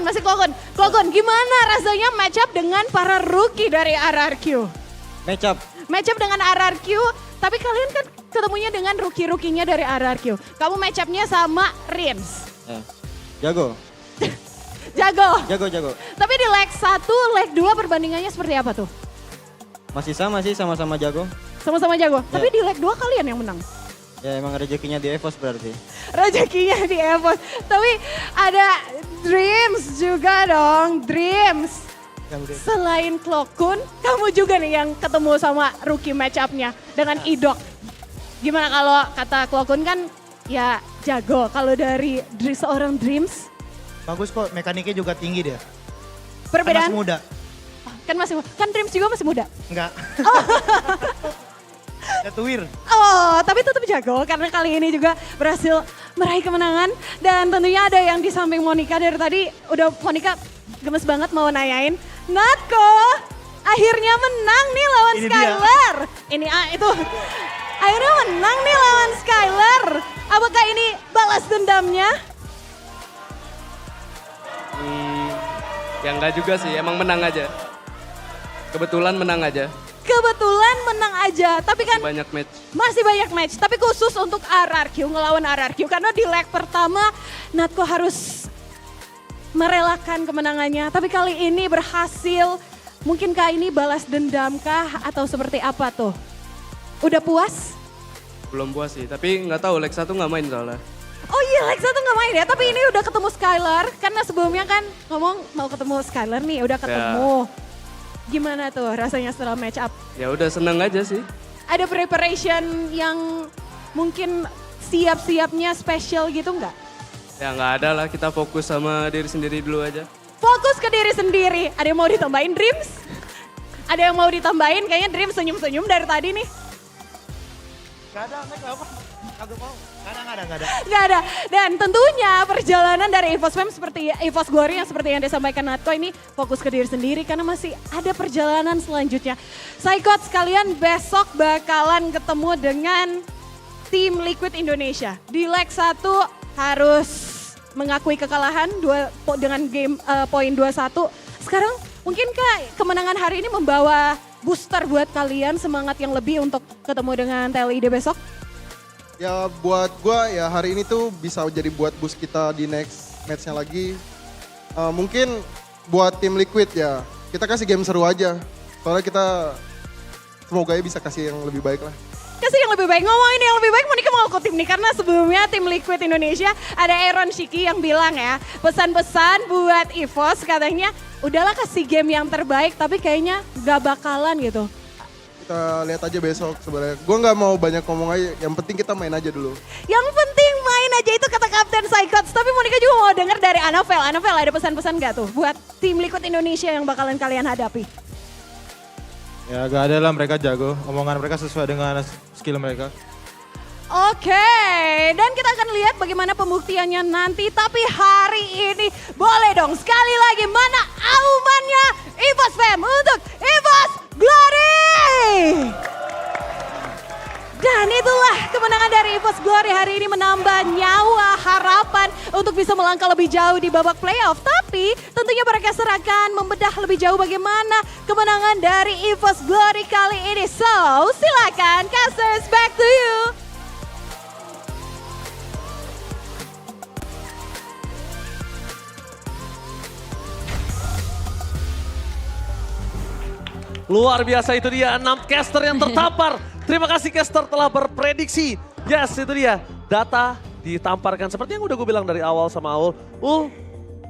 masih Klokun. Klokun, gimana rasanya match up dengan para rookie dari RRQ? Match up Dengan RRQ, tapi kalian kan ketemunya dengan rookie-rookinya dari RRQ. Kamu match up-nya sama Rims. jago. Jago. Tapi di leg 1, leg 2 perbandingannya seperti apa tuh? Masih sama-sama jago. Sama-sama jago, Ya. tapi di leg 2 kalian yang menang. Ya emang rezekinya di EVOS berarti. Rezekinya di EVOS. Tapi ada Dreams juga dong, Dreams. Selain Klokun, kamu juga nih yang ketemu sama rookie match up-nya dengan Idok. Gimana kalau kata Klokun kan ya jago, kalau dari seorang Dreams? Bagus kok, mekaniknya juga tinggi dia. Perbedaan? Kan masih muda. Kan Dreams juga masih muda. Enggak. Ya tuwir. Oh, tapi tetap jago karena kali ini juga berhasil meraih kemenangan. Dan tentunya ada yang di samping Monica dari tadi, udah Monica gemes banget mau nanyain. Natko, akhirnya menang nih lawan Ini dia. Skylar. Itu, akhirnya menang nih lawan Skylar. Apakah ini balas dendamnya? Ya enggak juga sih, emang menang aja. Kebetulan menang aja, Kebetulan menang aja, tapi kan banyak match. masih banyak match. Tapi khusus untuk RRQ, ngelawan RRQ. Karena di leg pertama Natko harus merelakan kemenangannya. Tapi kali ini berhasil. Mungkinkah ini balas dendamkah atau seperti apa tuh? Udah puas? Belum puas sih, tapi nggak tahu leg 1 nggak main soalnya. Oh iya, leg 1 nggak main ya. Tapi ini udah ketemu Skylar. Karena sebelumnya kan ngomong mau ketemu Skylar nih, udah ketemu. Gimana tuh rasanya setelah match up? Ya udah seneng aja sih. Ada preparation yang mungkin siap-siapnya spesial gitu nggak? Ya nggak ada lah, kita fokus sama diri sendiri dulu aja. Fokus ke diri sendiri. Ada yang mau ditambahin Dreams? Ada yang mau ditambahin? Kayaknya Dreams senyum-senyum dari tadi nih. Gak ada, kenapa? Kagak mau. Gak ada. Nggak ada. Dan tentunya perjalanan dari EVOS Fam seperti EVOS Glory yang seperti yang disampaikan Natko ini fokus ke diri sendiri karena masih ada perjalanan selanjutnya. Psychots, kalian besok bakalan ketemu dengan tim Liquid Indonesia. Di leg 1 harus mengakui kekalahan dengan game poin 2-1. Sekarang mungkinkah kemenangan hari ini membawa booster buat kalian semangat yang lebih untuk ketemu dengan TLID besok? Ya buat gua ya hari ini tuh bisa jadi buat boost kita di next match-nya lagi. Mungkin buat tim Liquid ya kita kasih game seru aja. Soalnya kita semoga ya bisa kasih yang lebih baik lah. Kasih yang lebih baik, ngomongin yang lebih baik Monica mau kutip nih. Karena sebelumnya tim Liquid Indonesia ada Aaron Shiki yang bilang ya. Pesan-pesan buat EVOS katanya udahlah kasih game yang terbaik tapi kayaknya gak bakalan gitu. kita lihat aja besok sebenarnya. Gue nggak mau banyak ngomong aja, yang penting kita main aja dulu. Yang penting main aja itu kata Kapten Psychots. Tapi Monica juga mau denger dari Anavel. Anavel ada pesan-pesan gak tuh buat tim Liquid Indonesia yang bakalan kalian hadapi? Ya gak ada lah, mereka jago. Omongan mereka sesuai dengan skill mereka. Oke, dan kita akan lihat bagaimana pembuktiannya nanti. Tapi hari ini boleh dong sekali lagi mana aumannya EVOS Fam untuk EVOS Glory. Dan itulah kemenangan dari EVOS Glory hari ini, menambah nyawa harapan untuk bisa melangkah lebih jauh di babak playoff. Tapi tentunya para caster akan membedah lebih jauh bagaimana kemenangan dari EVOS Glory kali ini. So silakan casters, back to you. Luar biasa, itu dia 6 caster yang tertampar. Terima kasih caster telah berprediksi. Yes, itu dia. Data ditamparkan seperti yang udah gue bilang dari awal sama Aul.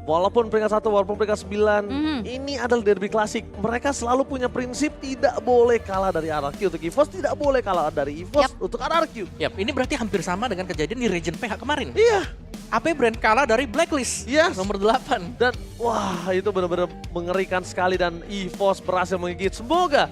Walaupun peringkat 1, walaupun peringkat 9, ini adalah derby klasik. Mereka selalu punya prinsip tidak boleh kalah dari RRQ untuk EVOS, tidak boleh kalah dari EVOS untuk RRQ. Yap, ini berarti hampir sama dengan kejadian di Region PH kemarin. Iya. AP Brand kalah dari Blacklist, Yes. nomor 8. Dan wah, itu benar-benar mengerikan sekali dan EVOS berhasil menggigit. Semoga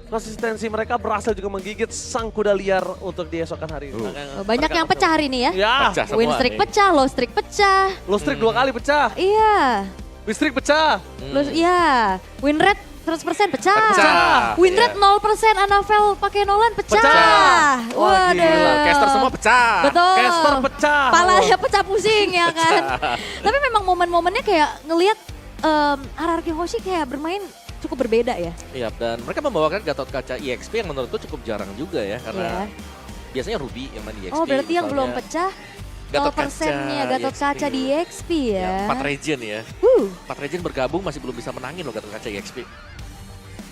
konsistensi mereka berhasil juga menggigit sang kuda liar untuk diesokan hari ini. Banyak yang pecah hari ini ya. Ya, Pecah semua Win streak nih. pecah, low streak pecah. low streak 2 kali pecah, Iya. win streak pecah. Iya. Win rate 100% pecah. Pecah. Win Iya. rate 0%, Anavel pakai Nolan pecah. Pecah. Wah, Waduh. gila. Caster semua pecah. Betul. Caster pecah. Palanya pecah pusing ya kan. Tapi memang momen-momennya kayak ngelihat RRQ Hoshi kayak bermain cukup berbeda ya. Iya, dan mereka membawakan Gatot Kaca EXP yang menurutku cukup jarang juga ya. Karena Iya. biasanya Ruby yang main di EXP. Oh berarti yang belum misalnya. pecah Gatot 0%-nya Kaca, Gatot Kaca di EXP ya. 4 region ya. 4 region bergabung masih belum bisa menangin loh Gatot Kaca EXP.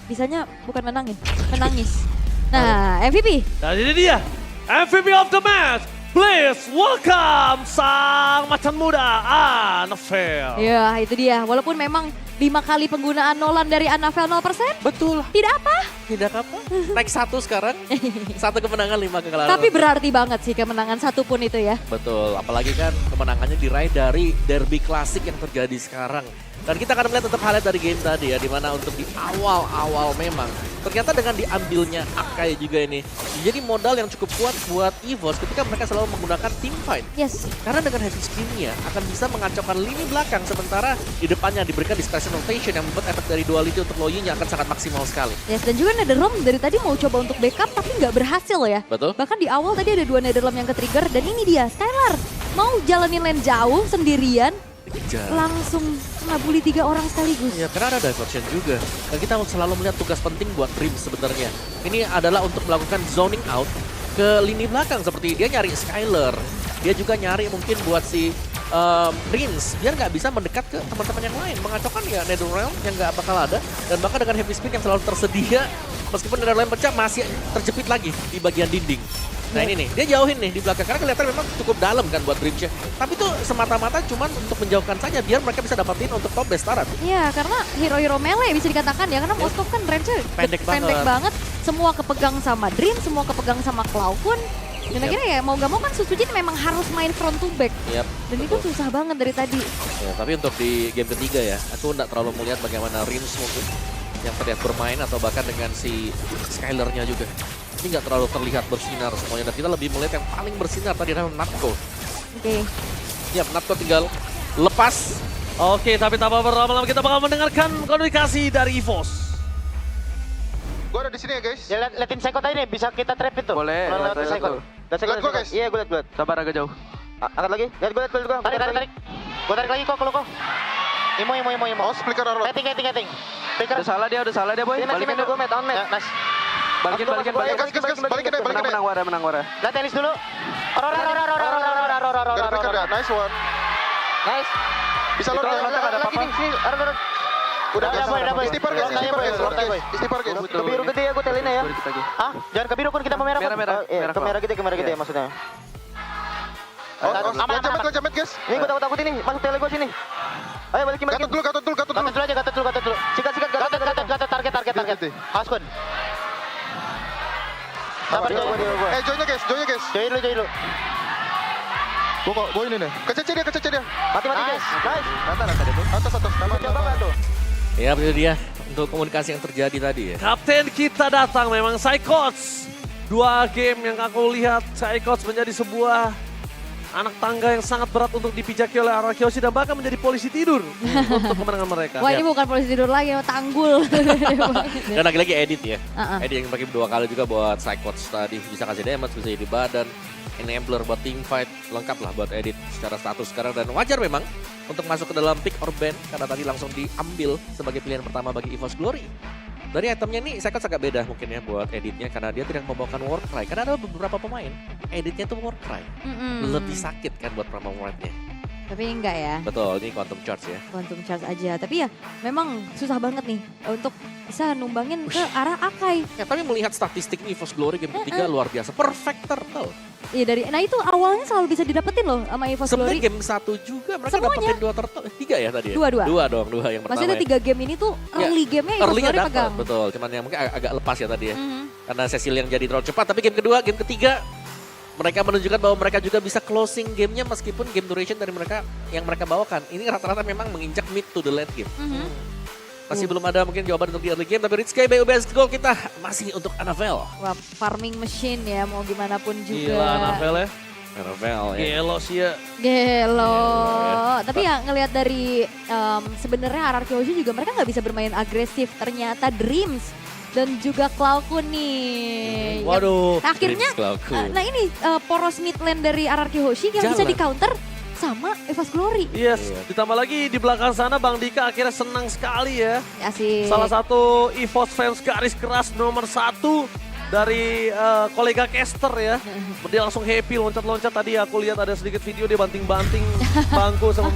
Bisanya bukan menangin, menangis. Nah MVP. Dan ini dia MVP of the match. Please welcome sang macan muda Anavel. Ya itu dia, walaupun memang 5 kali penggunaan Nolan dari Anavel 0%. Betul. Tidak apa. Tidak apa. Naik 1 sekarang. 1 kemenangan 5 kekalahan. Tapi berarti banget sih kemenangan satu pun itu ya. Betul, apalagi kan kemenangannya diraih dari derby klasik yang terjadi sekarang. Dan kita akan melihat tetap highlight dari game tadi ya, dimana untuk di awal-awal memang ternyata dengan diambilnya Akai juga ini jadi modal yang cukup kuat buat EVOS ketika mereka selalu menggunakan team fight. Yes. Karena dengan heavy spin-nya akan bisa mengacaukan lini belakang, sementara di depannya diberikan dispersion rotation yang membuat efek dari duality untuk Loyi-nya akan sangat maksimal sekali. Yes, dan juga Netherrealm dari tadi mau coba untuk backup tapi nggak berhasil ya. Betul. Bahkan di awal tadi ada 2 Netherrealm yang ke-trigger dan ini dia Skylar mau jalanin lane jauh sendirian Dikejar. langsung ngabuli 3 orang sekaligus. Ya, karena ada diversion juga. Dan kita selalu melihat tugas penting buat Dream sebenarnya. Ini adalah untuk melakukan zoning out ke lini belakang. Seperti dia nyari Skylar. Dia juga nyari mungkin buat si Prince. Biar nggak bisa mendekat ke teman-teman yang lain. Mengacaukan ya Netherrealm yang nggak bakal ada. Dan bahkan dengan heavy speed yang selalu tersedia. Meskipun Netherrealm pecah masih terjepit lagi di bagian dinding. Nah ini nih, dia jauhin nih di belakang karena kelihatan memang cukup dalam kan buat Dreamsnya. Tapi itu semata-mata cuman untuk menjauhkan saja biar mereka bisa dapatin untuk top base Taran. Iya, karena hero-hero melee bisa dikatakan ya, karena Moskov kan range-nya Pendek banget. Semua kepegang sama Dream, semua kepegang sama Cloud pun. Dan akhirnya ya mau gak mau kan Susujin memang harus main front to back. Yap, Dan itu susah banget dari tadi. ya, tapi untuk di game ketiga ya, aku nggak terlalu melihat bagaimana Rins mungkin yang terlihat bermain atau bahkan dengan si Skylar-nya juga. Ini nggak terlalu terlihat bersinar semuanya. Dan kita lebih melihat yang paling bersinar tadi adalah Natko. Oke. Ya, Natko tinggal lepas. Oke, tapi tanpa berlama-lama kita bakal mendengarkan komunikasi dari EVOS. Gue ada di sini ya guys. Ya liatin Psycho tadi nih, bisa kita trap itu. Boleh, Lihat lihat Psycho. tuh. Lihat Lihat gua, guys. Iya, gue liat. Sabar agak jauh. Angkat lagi. Lihat gue. Tarik. Gue tarik lagi kok kalau kok. Imo. Oh, splicker Arlo. Keting. Speaker. Udah salah dia boy. Balikin Gue met, on met. Nice. Balikin. Gas, balikin deh. Menang Wara. Lihat tenis dulu. Dari flicker ya, nice one. Nice. Bisa lo Itu ada apa-apa. Udah Udah, boy. Istighfar guys. Istighfar guys. Kebiru gede ya, gue telin ya. Dikit lagi. Hah? Jangan kebiru pun kita mau merah. Merah. Ke merah gede Iya. maksudnya. Aman. Jamet guys. Ini gue takut ini, masuk tele gue sini. Ayo balikin. Gatot dulu. Gatot dulu aja, gatot dulu. Sikat, gatot, target. Awas kun. Sabar gua. Joinnya guys. Join lu. Gua ini nih. Kecece dia. Mati guys. Nice. Rata dia tuh. Atas. Coba tuh. Ya itu dia untuk komunikasi yang terjadi tadi ya. Kapten kita datang memang Psychots. 2 game yang aku lihat Psychots menjadi sebuah anak tangga yang sangat berat untuk dipijaki oleh Araki Hoshi dan bahkan menjadi polisi tidur untuk kemenangan mereka. Wah ini bukan polisi tidur lagi, tanggul. Dan lagi-lagi edit ya. Uh-uh. Edit yang pakai 2 kali juga buat Psychots tadi. Bisa kasih damage, bisa jadi badan. Enabler buat team fight, lengkap lah buat edit secara status sekarang. Dan wajar memang untuk masuk ke dalam pick or ban karena tadi langsung diambil sebagai pilihan pertama bagi EVOS Glory. Dari itemnya nih Psychots agak beda mungkin ya buat editnya karena dia tidak membawakan Warcry. Karena ada beberapa pemain editnya tuh Warcry. Lebih sakit kan buat promo rate-nya. Tapi enggak ya, Betul, ini Quantum Charge ya. quantum charge aja. Tapi ya memang susah banget nih untuk bisa numbangin ke arah Akai. Ya, tapi melihat statistik EVOS Glory game ketiga luar biasa. Perfect turtle. Iya nah itu awalnya selalu bisa didapetin loh sama EVOS Sebenarnya Glory. game 1 juga mereka Semuanya. dapetin 2 turtle. 3 ya tadi ya? Dua. 2 yang pertama Maksudnya ya. 3 game ini tuh Ya, early game-nya EVOS Early-nya Glory dapet, pegang. betul. Cuman yang mungkin agak lepas ya tadi ya. Mhm. Karena Cecil yang jadi terlalu cepat. Tapi game kedua, game ketiga mereka menunjukkan bahwa mereka juga bisa closing gamenya meskipun game duration dari mereka yang mereka bawakan. Ini rata-rata memang menginjak mid to the late game. Mhm. Masih belum ada mungkin jawaban untuk di early game. Tapi Rizky by UBS Gold kita masih untuk Annabelle. Wah, farming machine ya mau gimana pun juga. Gila Annabelle ya. Annabelle ya. Gelo sih ya. Gelo. Tapi ya ngelihat dari sebenarnya Araki Hoshi juga mereka nggak bisa bermain agresif. Ternyata Dreams dan juga Cloudkun nih. Yang Waduh. akhirnya, Dreams Cloudkun. nah ini poros mid lane dari Araki Hoshi yang bisa Jalan. di counter sama EVOS Glory. Yes, Iya. ditambah lagi di belakang sana Bang Dika akhirnya senang sekali ya. Asik. Salah satu EVOS fans garis keras nomor 1 dari kolega caster ya. Dia langsung happy loncat-loncat tadi aku lihat ada sedikit video dia banting-banting bangku sama